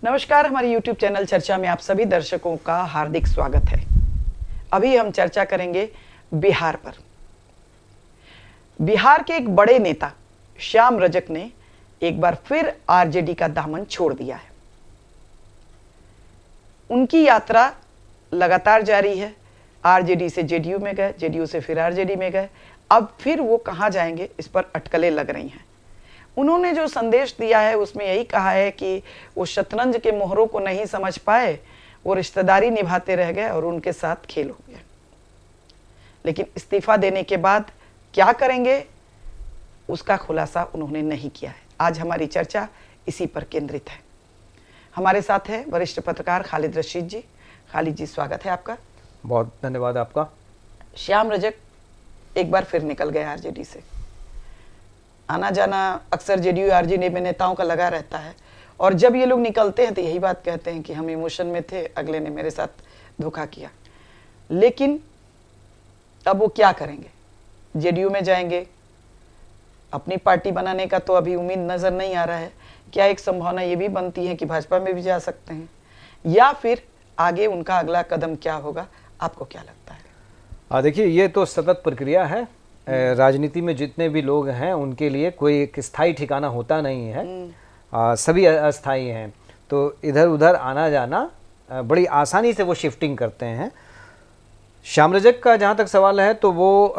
नमस्कार, हमारे YouTube channel चर्चा में आप सभी दर्शकों का हार्दिक स्वागत है। अभी हम चर्चा करेंगे बिहार पर। बिहार के एक बड़े नेता श्याम रजक ने एक बार फिर आरजेडी का दामन छोड़ दिया है। उनकी यात्रा लगातार जारी है। आरजेडी से जेडीयू में गए, जेडीयू से फिर आरजेडी में गए। अब फिर वो कहाँ जाएंगे, इस पर अटकलें लग रही हैं। उन्होंने जो संदेश दिया है उसमें यही कहा है कि वो शतरंज के मोहरों को नहीं समझ पाए, वो रिश्तेदारी निभाते रह गए और उनके साथ खेल हो गया। लेकिन इस्तीफा देने के बाद क्या करेंगे उसका खुलासा उन्होंने नहीं किया है। आज हमारी चर्चा इसी पर केंद्रित है। हमारे साथ है वरिष्ठ पत्रकार खालिद रशीद जी। खालिद जी, स्वागत है आपका। बहुत धन्यवाद आपका। श्याम रजक एक बार फिर निकल गए आरजेडी से। आना जाना अक्सर जेडीयू आरजेडी में नेताओं का लगा रहता है, और जब ये लोग निकलते हैं तो यही बात कहते हैं कि हम इमोशन में थे, अगले ने मेरे साथ धोखा किया। लेकिन अब वो क्या करेंगे? जेडीयू में जाएंगे? अपनी पार्टी बनाने का तो अभी उम्मीद नजर नहीं आ रहा है। क्या एक संभावना ये भी बनती है कि भाजपा में भी जा सकते हैं, या फिर आगे उनका अगला कदम क्या होगा? आपको क्या लगता है? देखिए, ये तो सतत प्रक्रिया है। राजनीति में जितने भी लोग हैं उनके लिए कोई एक स्थायी ठिकाना होता नहीं है। सभी अस्थायी हैं, तो इधर उधर आना जाना बड़ी आसानी से वो शिफ्टिंग करते हैं। श्याम रजक का जहाँ तक सवाल है तो वो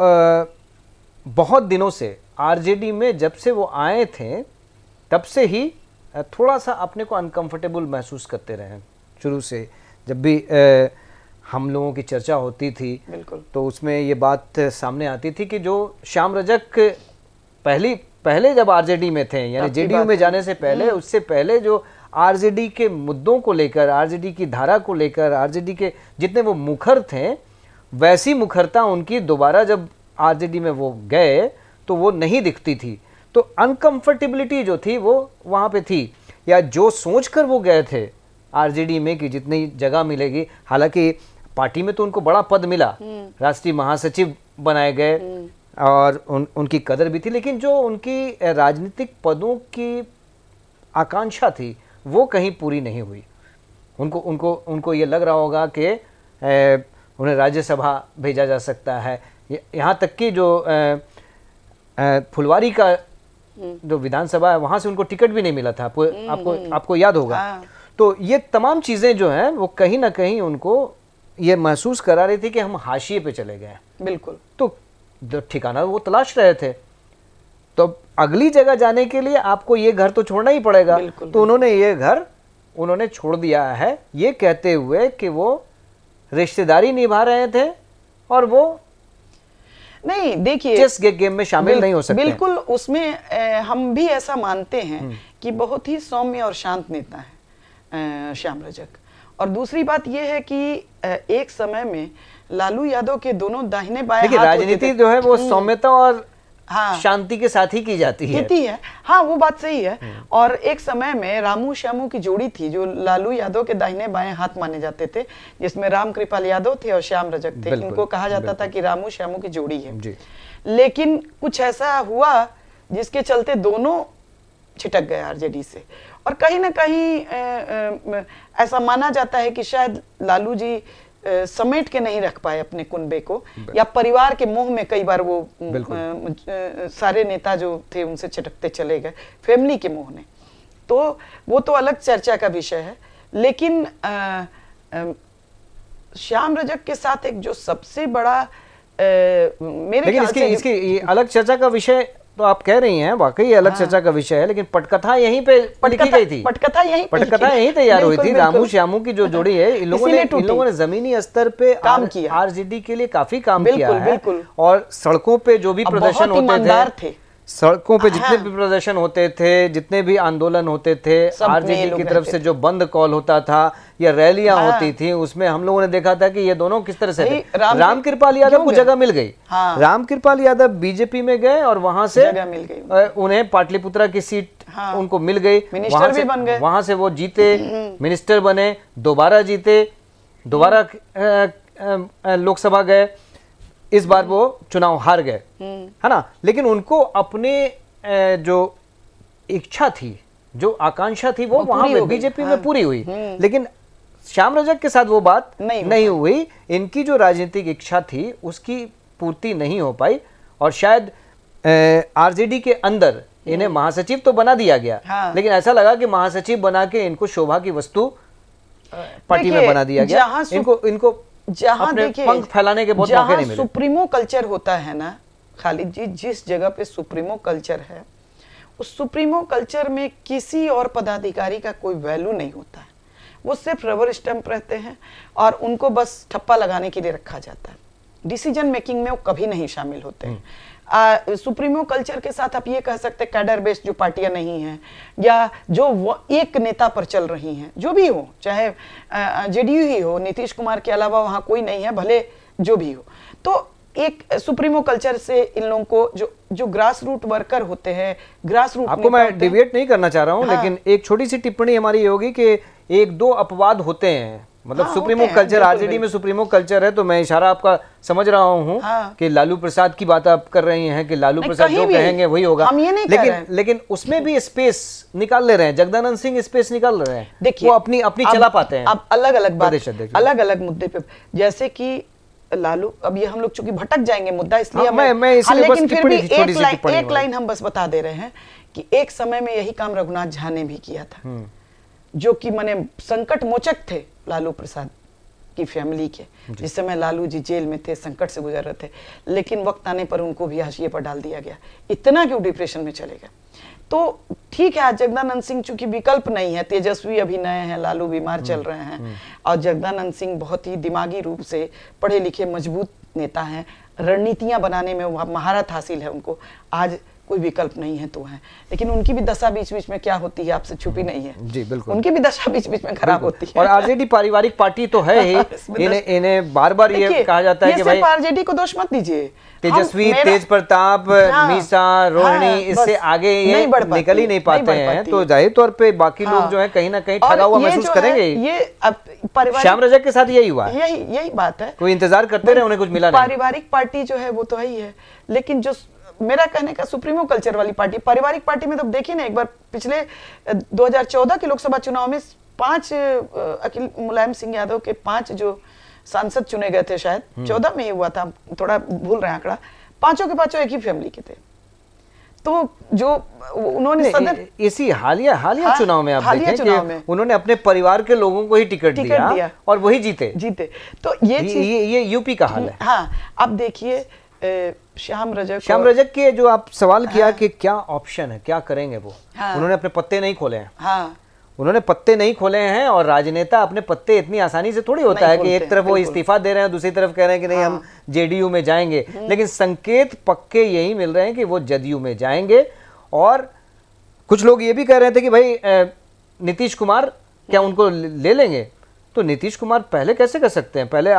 बहुत दिनों से आरजेडी में जब से वो आए थे तब से ही थोड़ा सा अपने को अनकंफर्टेबल महसूस करते रहे। शुरू से जब भी हम लोगों की चर्चा होती थी तो उसमें ये बात सामने आती थी कि जो श्याम रजक पहले जब आरजेडी में थे, यानी जेडीयू में जाने से पहले, उससे पहले जो आरजेडी के मुद्दों को लेकर, आरजेडी की धारा को लेकर, आरजेडी के जितने वो मुखर थे, वैसी मुखरता उनकी दोबारा जब आरजेडी में वो गए तो वो नहीं दिखती थी। तो अनकंफर्टेबिलिटी जो थी वो वहाँ पे थी, या जो सोचकर वो गए थे आरजेडी में कि जितनी जगह मिलेगी। हालांकि पार्टी में तो उनको बड़ा पद मिला, राष्ट्रीय महासचिव बनाए गए और उनकी कदर भी थी, लेकिन जो उनकी राजनीतिक पदों की आकांक्षा थी वो कहीं पूरी नहीं हुई। उनको ये लग रहा होगा कि उन्हें राज्यसभा भेजा जा सकता है। यहाँ तक कि जो फुलवारी का जो विधानसभा है वहाँ से उनको टिकट भी नहीं मिला था। आपको याद होगा। तो ये तमाम चीज़ें जो हैं वो कहीं ना कहीं उनको ये महसूस करा रही थी कि हम हाशिए पे चले गए। बिल्कुल। तो ठिकाना वो तलाश रहे थे, तो अगली जगह जाने के लिए आपको ये घर तो छोड़ना ही पड़ेगा। तो उन्होंने ये घर छोड़ दिया है, ये कहते हुए कि वो रिश्तेदारी निभा रहे थे और वो नहीं, देखिए, चेस गेम में शामिल नहीं हो सकते। बिल्कुल, उसमें हम भी ऐसा मानते हैं कि बहुत ही सौम्य और शांत नेता है श्याम रजक। और दूसरी बात यह है कि एक समय में लालू यादव के दोनों दाहिने बाएं हाथ राजनीति जो है वो सौम्यता और शांति के साथ ही की जाती है। हाँ, वो बात सही है। और एक समय में रामू श्यामू की जोड़ी थी जो लालू यादव के दाहिने बाएं हाथ माने जाते थे, जिसमें राम कृपाल यादव थे और श्याम रजक थे। इनको कहा जाता था कि रामू श्यामू की जोड़ी है। लेकिन कुछ ऐसा हुआ जिसके चलते दोनों छिटक गए आरजेडी से, और कहीं ना कहीं ऐसा माना जाता है कि शायद लालू जी समेट के नहीं रख पाए अपने कुनबे को, या परिवार के मोह में कई बार वो सारे नेता जो थे उनसे छिटकते चले गए, फैमिली के मोह ने। तो वो तो अलग चर्चा का विषय है। लेकिन श्याम रजक के साथ एक जो सबसे बड़ा मेरे ख्याल से इसकी अलग चर्चा का विषय तो आप कह रही हैं, वाकई अलग चर्चा का विषय है, लेकिन पटकथा यहीं पे लिखी गई थी। पटकथा यहीं तैयार हुई थी। रामू श्यामू की जो जोड़ी है, इन लोगों ने जमीनी स्तर पे काम किया, आरजेडी के लिए काफी काम किया है। और सड़कों पे जो भी प्रदर्शन होते थे, सड़कों पे जितने भी प्रदर्शन होते थे, जितने भी आंदोलन होते थे, आरजेडी की तरफ से जो बंद कॉल होता था या रैलियां होती थी, उसमें हम लोगों ने देखा था कि ये दोनों किस तरह से राम कृपाल यादव को जगह मिल गई। राम कृपाल यादव बीजेपी में गए और वहां से उन्हें पाटलिपुत्रा की सीट उनको मिल गई, मिनिस्टर भी बन गए। वहां से वो जीते, मिनिस्टर बने, दोबारा जीते, दोबारा लोकसभा गए। इस बार वो चुनाव हार गए, है ना। लेकिन उनको अपने जो इच्छा थी जो आकांक्षा थी वो वहां पूरी हो गई। बीजेपी में पूरी हुई, लेकिन श्याम रजक के साथ वो बात नहीं हुई। इनकी जो राजनीतिक इच्छा थी उसकी पूर्ति नहीं हो पाई, और शायद आरजेडी के अंदर इन्हें महासचिव तो बना दिया गया, लेकिन ऐसा लगा कि महासचिव बना के इनको शोभा की वस्तु पार्टी में बना दिया गया। इनको जहां अपने देखिए पंख फैलाने के बहुत मौके नहीं मिले। सुप्रीमो कल्चर होता है ना खालिद जी, जिस जगह पे सुप्रीमो कल्चर है, उस सुप्रीमो कल्चर में किसी और पदाधिकारी का कोई वैल्यू नहीं होता है। वो सिर्फ रबर स्टैंप रहते हैं और उनको बस ठप्पा लगाने के लिए रखा जाता है। डिसीजन मेकिंग में वो कभी नहीं शामिल होते हैं। सुप्रीमो कल्चर के साथ आप ये कह सकते हैं कैडर बेस्ड जो पार्टियां नहीं हैं, या जो वो एक नेता पर चल रही हैं, जो भी हो, चाहे जेडीयू ही हो, नीतीश कुमार के अलावा वहां कोई नहीं है, भले जो भी हो, तो एक सुप्रीमो कल्चर से इन लोगों को जो ग्रास रूट वर्कर होते हैं, ग्रास रूट, आपको मैं डिविएट नहीं करना चाह रहा हूं, लेकिन एक छोटी सी टिप्पणी हमारी ये होगी कि एक दो अपवाद होते हैं, मतलब सुप्रीमो कल्चर, आरजेडी में सुप्रीमो कल्चर है, तो मैं इशारा आपका समझ रहा हूं कि लालू प्रसाद की बात आप कर रही हैं कि लालू प्रसाद जो कहेंगे वही होगा, लेकिन उसमें भी स्पेस निकाल ले रहे हैं, जगदानंद सिंह स्पेस निकाल रहे हैं, देखिए वो अपनी चला पाते हैं। अब अलग अलग मुद्दे पे, जैसे कि लालू, अब ये हम लोग चूंकि भटक जाएंगे मुद्दा, इसलिए लेकिन फिर भी एक लाइन हम बस बता दे रहे हैं कि एक समय में यही काम रघुनाथ झा ने भी किया था, जो कि माने संकट मोचक थे लालू प्रसाद की फैमिली के, जिस समय लालू जी जेल में थे, संकट से गुजर रहे थे, लेकिन वक्त आने पर उनको भी हाशिए पर डाल दिया गया, इतना कि वो डिप्रेशन में चले गए। तो ठीक है, आज जगदानंद सिंह चूंकि विकल्प नहीं है, तेजस्वी अभी नए हैं, लालू बीमार चल रहे हैं, और जगदानंद सिंह बहुत ही दिमागी रूप से पढ़े लिखे मजबूत नेता हैं, रणनीतियां बनाने में महारत हासिल है उनको, आज कोई विकल्प नहीं है तो है, लेकिन उनकी भी दशा बीच बीच में क्या होती है आपसे छुपी नहीं है जी, बिल्कुल उनकी भी दशा बीच बीच में खराब होती है। और आरजेडी पारिवारिक पार्टी तो है ही, इन्हें बार बार ये कहा जाता है कि भाई आरजेडी को दोष मत दीजिए, तेजस्वी, तेज प्रताप, मीसा, रोहिणी, इससे आगे ये निकल ही नहीं पाते हैं, तो जाहिर तौर पे बाकी लोग जो है कहीं ना कहीं ठगा हुआ महसूस करेंगे। ये श्याम रजक के साथ यही हुआ, यही बात है, कोई इंतजार करते रहे, उन्हें कुछ मिला नहीं। पारिवारिक पार्टी जो है वो तो है ही है, लेकिन जो मेरा कहने का सुप्रीमो कल्चर वाली पार्टी, पारिवारिक पार्टी में तो देखिए ना, एक बार पिछले 2014 के लोकसभा चुनाव में 5 अखिल मुलायम सिंह यादव के 5 जो सांसद चुने गए थे, शायद 14 में ही हुआ था, थोड़ा भूल रहे हैं आंकड़ा, पांचों के पांचों एक ही फैमिली के थे। तो जो उन्होंने सदर इसी हालिया चुनाव में आप देखें कि उन्होंने अपने परिवार के लोगों को ही टिकट दिया और वही जीते। तो ये यूपी का हाल है। हाँ, अब देखिए श्याम रजक के जो आप सवाल किया कि क्या ऑप्शन है, क्या करेंगे वो, उन्होंने अपने पत्ते नहीं खोले हैं। उन्होंने पत्ते नहीं खोले हैं, और राजनेता अपने पत्ते इतनी आसानी से थोड़ी होता है कि एक तरफ वो इस्तीफा दे रहे हैं, दूसरी तरफ कह रहे हैं कि नहीं हम जेडीयू में जाएंगे, लेकिन संकेत पक्के यही मिल रहे हैं कि वो जदयू में जाएंगे। और कुछ लोग ये भी कह रहे थे कि भाई नीतीश कुमार क्या उनको ले लेंगे, तो नीतीश कुमार पहले कैसे कर सकते हैं, पहले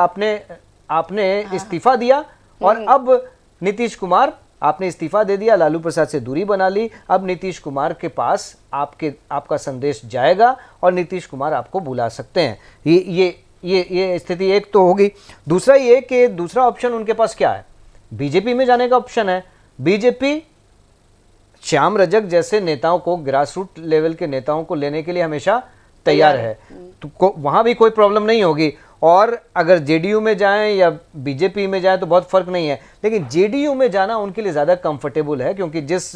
आपने इस्तीफा दिया और अब नीतीश कुमार, आपने इस्तीफा दे दिया, लालू प्रसाद से दूरी बना ली, अब नीतीश कुमार के पास आपका संदेश जाएगा और नीतीश कुमार आपको बुला सकते हैं। ये स्थिति एक तो होगी। दूसरा ये कि दूसरा ऑप्शन उनके पास क्या है, बीजेपी में जाने का ऑप्शन है। बीजेपी श्याम रजक जैसे नेताओं को, ग्रास रूट लेवल के नेताओं को लेने के लिए हमेशा तैयार है, तो वहां भी कोई प्रॉब्लम नहीं होगी। और अगर जेडीयू में जाएं या बीजेपी में जाएं तो बहुत फर्क नहीं है, लेकिन जेडीयू में जाना उनके लिए ज्यादा कंफर्टेबल है, क्योंकि जिस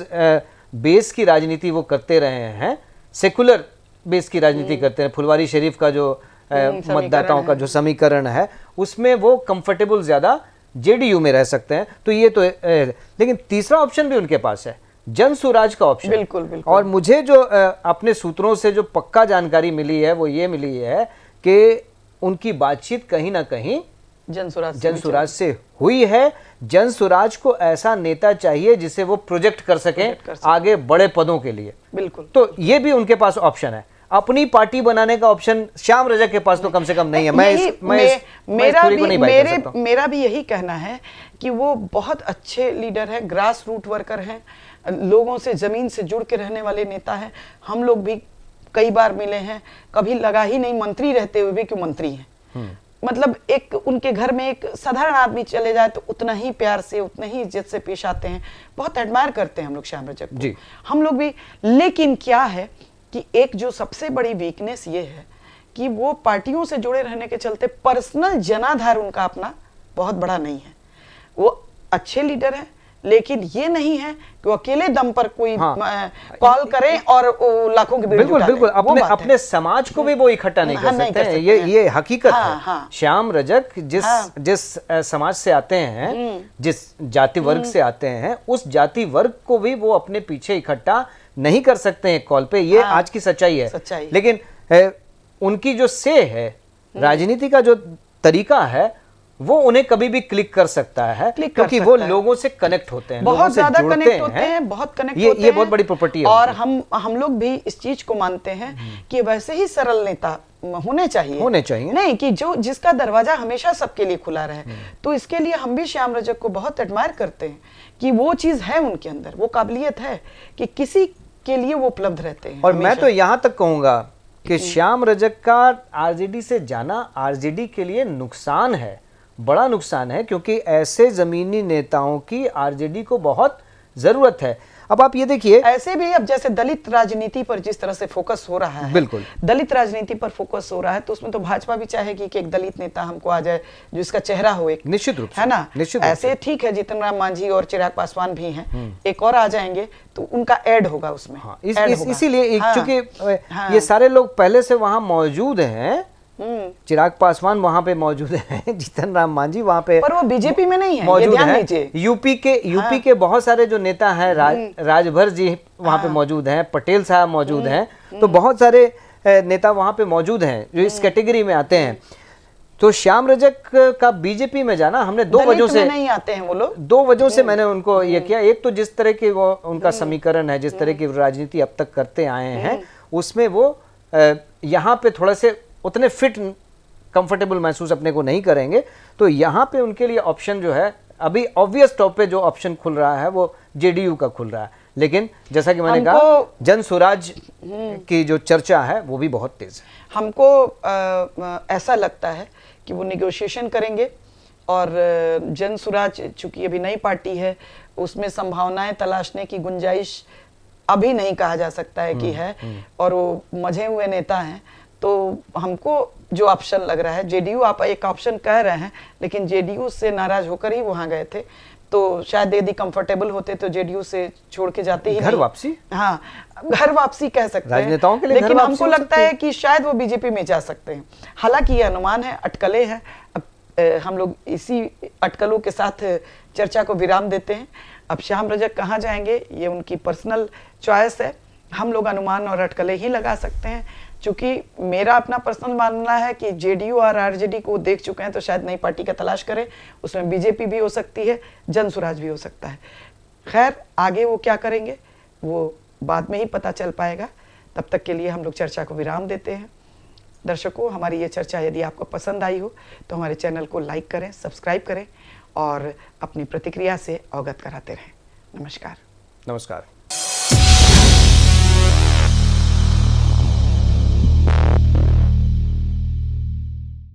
बेस की राजनीति वो करते रहे हैं, सेकुलर बेस की राजनीति करते हैं, फुलवारी शरीफ का जो मतदाताओं का जो समीकरण है, उसमें वो कंफर्टेबल ज्यादा जेडीयू में रह सकते हैं। तो ये तो लेकिन तीसरा ऑप्शन भी उनके पास है, जन स्वराज का ऑप्शन। बिल्कुल। और मुझे जो अपने सूत्रों से जो पक्का जानकारी मिली है वो ये मिली है कि उनकी बातचीत कहीं ना कहीं जन स्वराज से हुई है। जन स्वराज को ऐसा नेता चाहिए जिसे वो प्रोजेक्ट कर सके आगे बड़े पदों के लिए। बिल्कुल। तो ये भी उनके पास ऑप्शन है, अपनी पार्टी बनाने का ऑप्शन श्याम रजक के पास तो कम से कम नहीं है। मेरा भी यही कहना है कि वो बहुत अच्छे लीडर है, ग्रास रूट वर्कर हैं, लोगों से जमीन से जुड़ के रहने वाले नेता हैं। हम लोग भी कई बार मिले हैं, कभी लगा ही नहीं मंत्री रहते हुए भी कि मंत्री हैं। मतलब एक उनके घर में एक साधारण आदमी चले जाए तो उतना ही प्यार से, उतना ही इज्जत से पेश आते हैं। बहुत एडमायर करते हैं हम लोग श्याम रजक को, हम लोग भी। लेकिन क्या है कि एक जो सबसे बड़ी वीकनेस ये है कि वो पार्टियों से जुड़े रहने के चलते पर्सनल जनाधार उनका अपना बहुत बड़ा नहीं है। वो अच्छे लीडर हैं, लेकिन ये नहीं है कि वो अकेले दम पर कोई कॉल करें और लाखों की भीड़ बिल्कुल जुटा लें। बिल्कुल वो अपने बात अपने है। समाज को भी वो इकट्ठा नहीं कर नहीं सकते कर हैं। सकते हैं। ये हकीकत हाँ, है। हाँ। श्याम रजक जिस समाज से आते हैं, जिस जाति वर्ग से आते हैं, उस जाति वर्ग को भी वो अपने पीछे इकट्ठा नहीं कर सकते हैं कॉल पे। ये आज की सच्चाई है। सच्चाई। लेकिन उनकी जो से है, राजनीति का जो तरीका है, वो उन्हें कभी भी क्लिक कर सकता है, क्योंकि वो लोगों से कनेक्ट होते हैं, बहुत ज्यादा कनेक्ट होते हैं, बहुत कनेक्ट होते हैं। ये बहुत बड़ी प्रॉपर्टी है। और हम लोग भी इस चीज को मानते हैं कि वैसे ही सरल नेता होने चाहिए नहीं कि जो जिसका दरवाजा हमेशा सबके लिए खुला रहे। तो इसके लिए हम भी श्याम रजक को बहुत एडमायर करते हैं कि वो चीज है उनके अंदर, वो काबिलियत है कि किसी के लिए वो उपलब्ध रहते हैं। और मैं तो यहां तक कहूंगा कि श्याम रजक का आरजेडी से जाना आरजेडी के लिए नुकसान है, बड़ा नुकसान है, क्योंकि ऐसे जमीनी नेताओं की आरजेडी को बहुत जरूरत है। अब आप ये देखिए, ऐसे भी अब जैसे दलित राजनीति पर जिस तरह से फोकस हो रहा है, बिल्कुल दलित राजनीति पर फोकस हो रहा है, तो उसमें तो भाजपा भी चाहेगी कि एक दलित नेता हमको आ जाए जो इसका चेहरा हो, एक निश्चित रूप से, है ना। निश्चित रूप ऐसे ठीक है, जीतन राम मांझी और चिराग पासवान भी हैं, एक और आ जाएंगे तो उनका ऐड होगा उसमें। इसीलिए चूंकि ये सारे लोग पहले से वहां मौजूद हैं, चिराग पासवान वहां पे मौजूद हैं, जीतन राम मांझी वहां पे, पर वो बीजेपी में नहीं है, मौजूद है। यूपी के बहुत सारे जो नेता हैं, राजभर जी वहां पे मौजूद हैं, पटेल साहब मौजूद हैं, तो बहुत सारे नेता वहां पे मौजूद हैं जो इस कैटेगरी में आते हैं। तो श्याम रजक का बीजेपी में जाना, हमने दो वजहों से नहीं आते हैं वो लोग, दो वजहों से मैंने उनको ये किया। एक तो जिस तरह की वो उनका समीकरण है, जिस तरह की राजनीति अब तक करते आए हैं, उसमें वो यहाँ पे थोड़ा से उतने फिट कंफर्टेबल महसूस अपने को नहीं करेंगे। तो यहाँ पे उनके लिए ऑप्शन जो है, अभी ऑब्वियस टॉप पे जो ऑप्शन खुल रहा है वो जेडीयू का खुल रहा है। लेकिन जैसा कि मैंने कहा, जन स्वराज की जो चर्चा है वो भी बहुत तेज है। हमको ऐसा लगता है कि वो निगोशिएशन करेंगे, और जन स्वराज चूंकि अभी नई पार्टी है, उसमें संभावनाएं तलाशने की गुंजाइश अभी नहीं कहा जा सकता है कि है, और वो मजे हुए नेता हैं। तो हमको जो ऑप्शन लग रहा है, जेडीयू आप एक ऑप्शन कह रहे हैं, लेकिन जेडीयू से नाराज होकर ही वहां गए थे, तो शायद यदि कंफर्टेबल होते तो जेडीयू से छोड़ के जाते ही घर वापसी, हाँ घर वापसी कह सकते हैं राजनेताओं के लिए, लेकिन हमको लगता है कि शायद वो बीजेपी में जा सकते हैं। हालांकि ये अनुमान है, अटकलें हैं। अब हम लोग इसी अटकलों के साथ चर्चा को विराम देते हैं। अब श्याम रजक कहाँ जाएंगे ये उनकी पर्सनल चॉइस है, हम लोग अनुमान और अटकलें ही लगा सकते हैं। चूंकि मेरा अपना पर्सनल मानना है कि जेडीयू और आरजेडी को देख चुके हैं, तो शायद नई पार्टी का तलाश करें, उसमें बीजेपी भी हो सकती है, जन स्वराज भी हो सकता है। खैर आगे वो क्या करेंगे वो बाद में ही पता चल पाएगा। तब तक के लिए हम लोग चर्चा को विराम देते हैं। दर्शकों, हमारी ये चर्चा यदि आपको पसंद आई हो तो हमारे चैनल को लाइक करें, सब्सक्राइब करें और अपनी प्रतिक्रिया से अवगत कराते रहें। नमस्कार। नमस्कार।